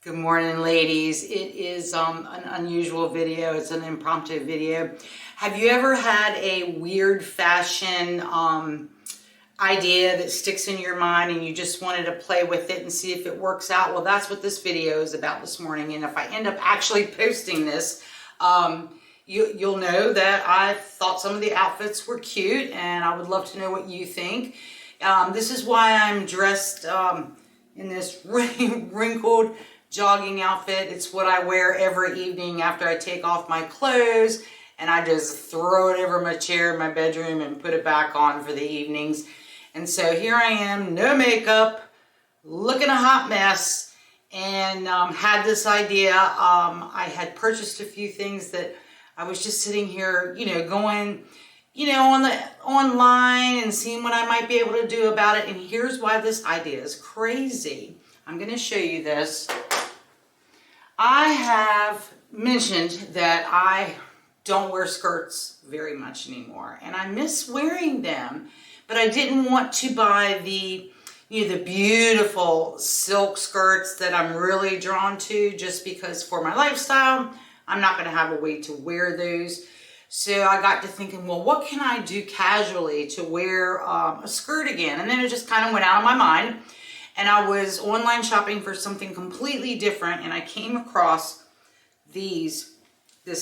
Good morning, ladies. It is an unusual video. It's an impromptu video. Have you ever had a weird fashion idea that sticks in your mind and you just wanted to play with it and see if it works out? Well, that's what this video is about this morning. And if I end up actually posting this, you'll know that I thought some of the outfits were cute, and I would love to know what you think. This is why I'm dressed in this wrinkled jogging outfit. It's what I wear every evening after I take off my clothes, and I just throw it over my chair in my bedroom and put it back on for the evenings. And so here I am, no makeup, looking a hot mess, and had this idea. I had purchased a few things that I was just sitting here, going, on the online and seeing what I might be able to do about it. And here's why this idea is crazy. I'm going to show you this. I have mentioned that I don't wear skirts very much anymore, and I miss wearing them, but I didn't want to buy the beautiful silk skirts that I'm really drawn to, just because for my lifestyle, I'm not going to have a way to wear those. So I got to thinking, well, what can I do casually to wear a skirt again? And then it just kind of went out of my mind. And I was online shopping for something completely different, and I came across this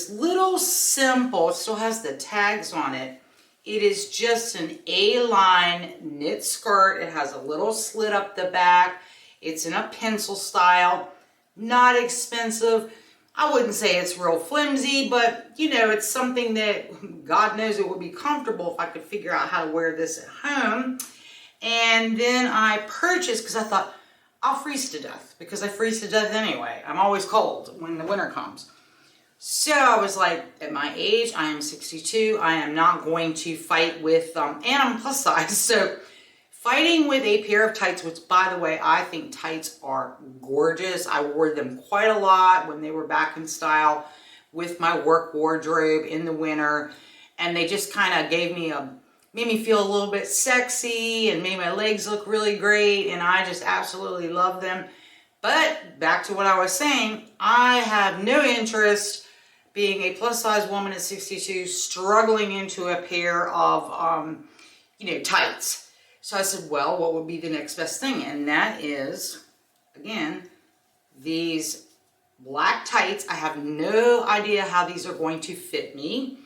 little simple, it still has the tags on it. It is just an A-line knit skirt. It has a little slit up the back. It's in a pencil style, not expensive. I wouldn't say it's real flimsy, but it's something that God knows it would be comfortable if I could figure out how to wear this at home. And then I purchased, because I thought, I'll freeze to death, because I freeze to death anyway. I'm always cold when the winter comes. So I was like, at my age, I am 62, I am not going to fight with, and I'm plus size, so fighting with a pair of tights, which, by the way, I think tights are gorgeous. I wore them quite a lot when they were back in style with my work wardrobe in the winter, and they just kind of made me feel a little bit sexy and made my legs look really great, and I just absolutely love them. But back to what I was saying, I have no interest, being a plus size woman at 62, struggling into a pair of tights. So I said, well, what would be the next best thing? And that is, again, these black tights. I have no idea how these are going to fit me.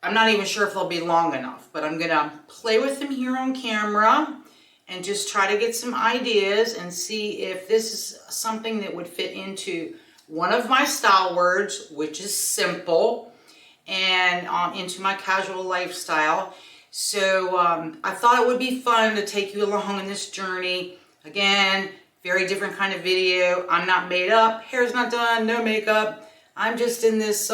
I'm not even sure if they'll be long enough, but I'm going to play with them here on camera and just try to get some ideas and see if this is something that would fit into one of my style words, which is simple, and into my casual lifestyle. So I thought it would be fun to take you along on this journey. Again, very different kind of video. I'm not made up, hair's not done, no makeup. I'm just in this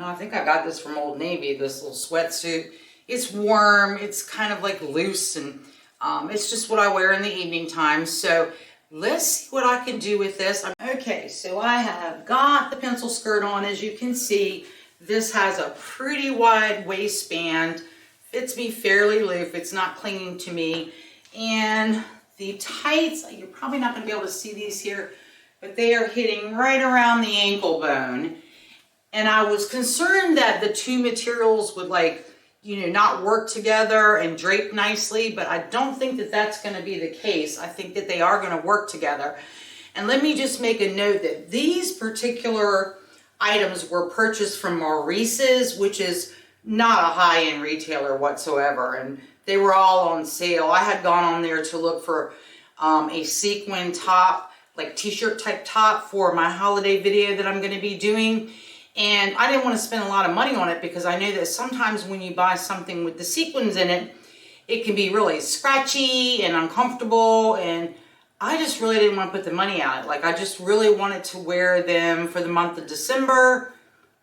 I think I got this from Old Navy, this little sweatsuit. It's warm, it's kind of like loose, and it's just what I wear in the evening time. So let's see what I can do with this. Okay, so I have got the pencil skirt on. As you can see, this has a pretty wide waistband, fits me fairly loose, it's not clinging to me. And the tights, you're probably not going to be able to see these here, but they are hitting right around the ankle bone. And I was concerned that the two materials would not work together and drape nicely, but I don't think that that's going to be the case. I think that they are going to work together. And let me just make a note that these particular items were purchased from Maurice's, which is not a high-end retailer whatsoever, and they were all on sale. I had gone on there to look for a sequin top, like t-shirt type top, for my holiday video that I'm going to be doing. And I didn't want to spend a lot of money on it, because I know that sometimes when you buy something with the sequins in it, it can be really scratchy and uncomfortable, and I just really didn't want to put the money out. I just really wanted to wear them for the month of December,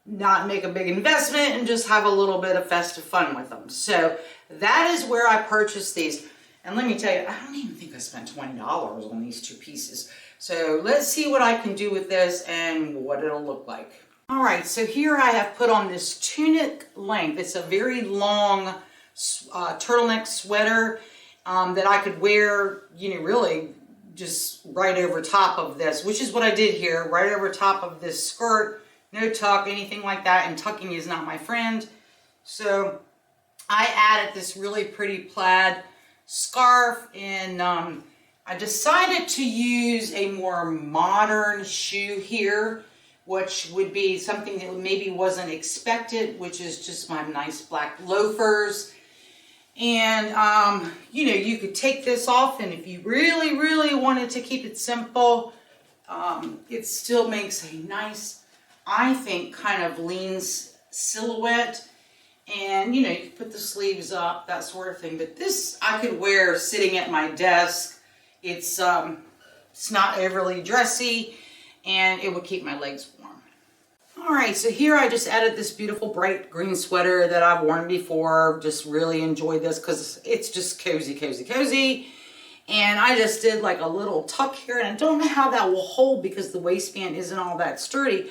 not make a big investment, and just have a little bit of festive fun with them. So that is where I purchased these. And let me tell you, I don't even think I spent $20 on these two pieces. So let's see what I can do with this and what it'll look like. All right, so here I have put on this tunic length. It's a very long turtleneck sweater that I could wear, really just right over top of this, which is what I did here, right over top of this skirt. No tuck, anything like that, and tucking is not my friend. So I added this really pretty plaid scarf, and I decided to use a more modern shoe here, which would be something that maybe wasn't expected, which is just my nice black loafers. And, you know, you could take this off, and if you really, really wanted to keep it simple, it still makes a nice, I think, kind of lean silhouette. And, you know, you can put the sleeves up, that sort of thing. But this I could wear sitting at my desk. It's not overly dressy, and it would keep my legs warm. All right, so here I just added this beautiful bright green sweater that I've worn before. Just really enjoyed this because it's just cozy, cozy, cozy. And I just did like a little tuck here, and I don't know how that will hold because the waistband isn't all that sturdy.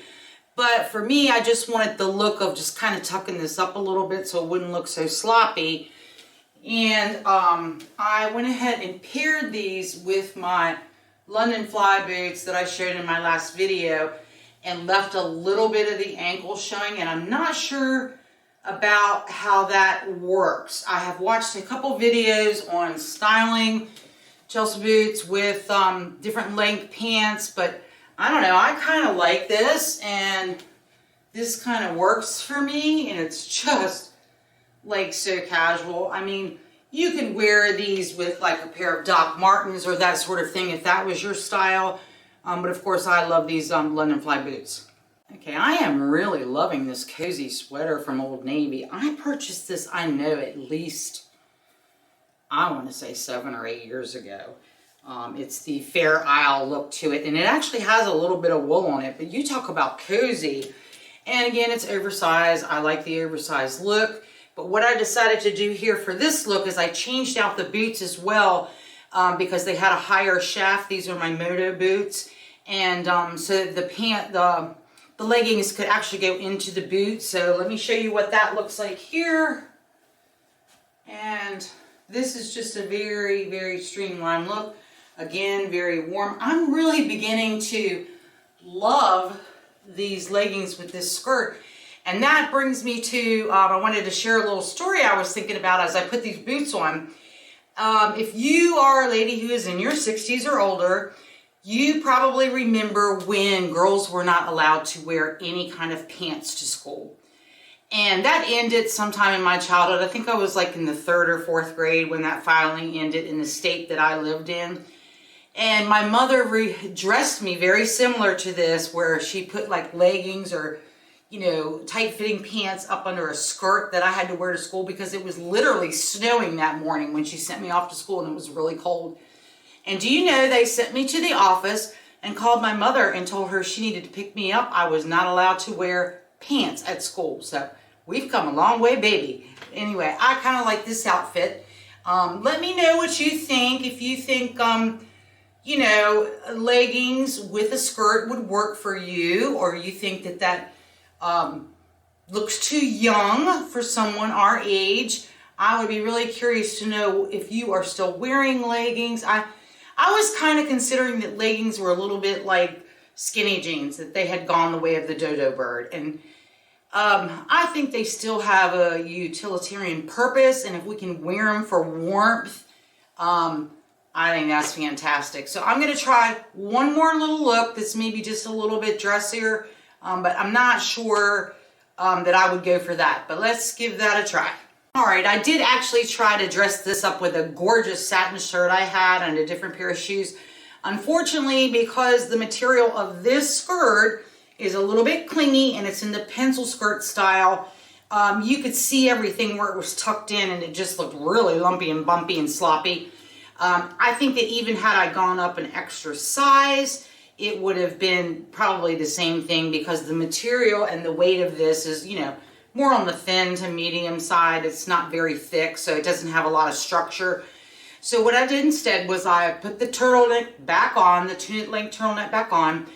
But for me, I just wanted the look of just kind of tucking this up a little bit so it wouldn't look so sloppy. And I went ahead and paired these with my London Fly boots that I showed in my last video, and left a little bit of the ankle showing, and I'm not sure about how that works. I have watched a couple videos on styling Chelsea boots with different length pants, but I don't know, I kind of like this, and this kind of works for me, and it's just like so casual. I mean, you could wear these with like a pair of Doc Martens or that sort of thing if that was your style. But of course, I love these London Fly boots. Okay, I am really loving this cozy sweater from Old Navy. I purchased this, I know, at least, I want to say 7 or 8 years ago. It's the Fair Isle look to it, and it actually has a little bit of wool on it, but you talk about cozy. And again, it's oversized. I like the oversized look. But what I decided to do here for this look is I changed out the boots as well because they had a higher shaft. These are my Moto boots. And so the leggings could actually go into the boots. So let me show you what that looks like here. And this is just a very, very streamlined look. Again, very warm. I'm really beginning to love these leggings with this skirt. And that brings me to, I wanted to share a little story I was thinking about as I put these boots on. If you are a lady who is in your 60s or older, you probably remember when girls were not allowed to wear any kind of pants to school. And that ended sometime in my childhood. I think I was like in the 3rd or 4th grade when that finally ended in the state that I lived in. And my mother dressed me very similar to this, where she put like leggings or, you know, tight-fitting pants up under a skirt that I had to wear to school because it was literally snowing that morning when she sent me off to school, and it was really cold. And do you know, they sent me to the office and called my mother and told her she needed to pick me up. I was not allowed to wear pants at school. So we've come a long way, baby. Anyway, I kind of like this outfit. Let me know what you think. If you think, you know, leggings with a skirt would work for you, or you think that that looks too young for someone our age. I would be really curious to know if you are still wearing leggings. I was kind of considering that leggings were a little bit like skinny jeans, that they had gone the way of the dodo bird. And I think they still have a utilitarian purpose, and if we can wear them for warmth, I think that's fantastic. So I'm going to try one more little look that's maybe just a little bit dressier, but I'm not sure that I would go for that. But let's give that a try. All right, I did actually try to dress this up with a gorgeous satin shirt I had and a different pair of shoes. Unfortunately, because the material of this skirt is a little bit clingy and it's in the pencil skirt style, you could see everything where it was tucked in, and it just looked really lumpy and bumpy and sloppy. I think that even had I gone up an extra size, it would have been probably the same thing, because the material and the weight of this is, you know, more on the thin to medium side. It's not very thick, so it doesn't have a lot of structure. So what I did instead was I put the turtleneck back on, the tunic length turtleneck back on,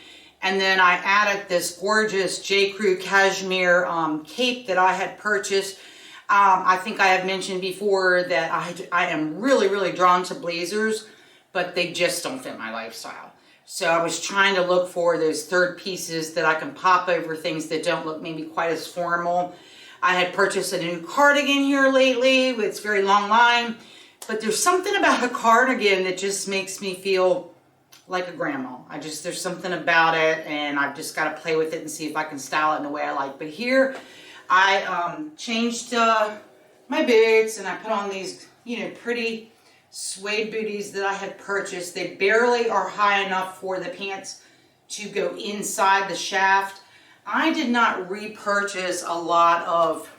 and then I added this gorgeous J. Crew cashmere cape that I had purchased. I think I have mentioned before that I am really, really drawn to blazers, but they just don't fit my lifestyle. So I was trying to look for those third pieces that I can pop over things that don't look maybe quite as formal. I had purchased a new cardigan here lately. It's very long line, but there's something about a cardigan that just makes me feel like a grandma. There's something about it, and I've just got to play with it and see if I can style it in the way I like. But here, I changed my boots, and I put on these, pretty suede booties that I had purchased. They barely are high enough for the pants to go inside the shaft. I did not repurchase a lot of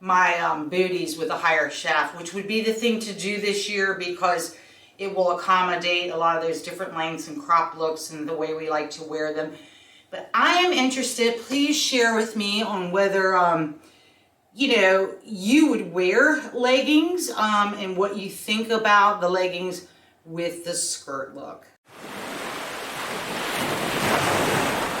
my booties with a higher shaft, which would be the thing to do this year because it will accommodate a lot of those different lengths and crop looks and the way we like to wear them. But I am interested. Please share with me on whether you would wear leggings and what you think about the leggings with the skirt look.